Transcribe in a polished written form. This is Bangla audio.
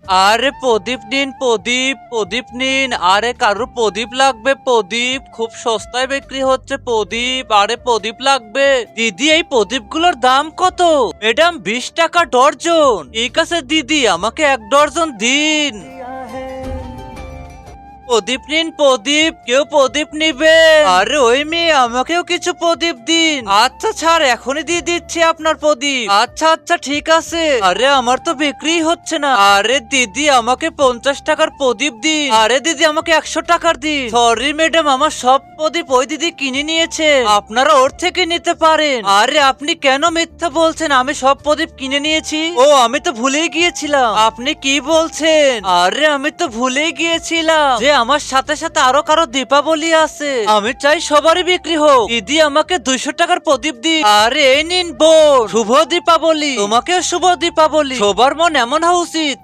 আরে প্রদীপ নিন, প্রদীপ প্রদীপ নিন। আরে কারো প্রদীপ লাগবে? প্রদীপ খুব সস্তায় বিক্রি হচ্ছে প্রদীপ। আরে প্রদীপ লাগবে। দিদি এই প্রদীপগুলোর দাম কত? ম্যাডাম 20 টাকা ডর্জন। ঠিক আছে দিদি, আমাকে 1 ডর্জন দিন। প্রদীপ নিন, প্রদীপ। কেউ প্রদীপ নিবে? আরে ওই মেয়ে, আমাকেও কিছু প্রদীপ দিন। আচ্ছা ছাড়, এখনই দিয়ে দিচ্ছি আপনার প্রদীপ। আচ্ছা আচ্ছা ঠিক আছে। আরে আমার তো বিক্রি হচ্ছে না। আরে দিদি, আমাকে 50 টাকার প্রদীপ দিন। আরে দিদি, আমাকে 100 টাকার দিন। সরি ম্যাডাম, আমার সব প্রদীপ ওই দিদি কিনে নিয়েছে, আপনারা ওর থেকে নিতে পারেন। আরে আপনি কেন মিথ্যা বলছেন? আমি সব প্রদীপ কিনে নিয়েছি। ও, আমি তো ভুলেই গিয়েছিলাম। আপনি কি বলছেন? আরে আমি তো ভুলেই গিয়েছিলাম যে আমার সাথে সাথে আরো কারো দীপাবলি আছে। আমি চাই সবারই বিক্রি হোক। দিদি, আমাকে 200 টাকার প্রদীপ দিন। আরে এই নিন বোন, শুভ দীপাবলি। তোমাকেও শুভ দীপাবলি। সবার মন এমন হওয়া উচিত।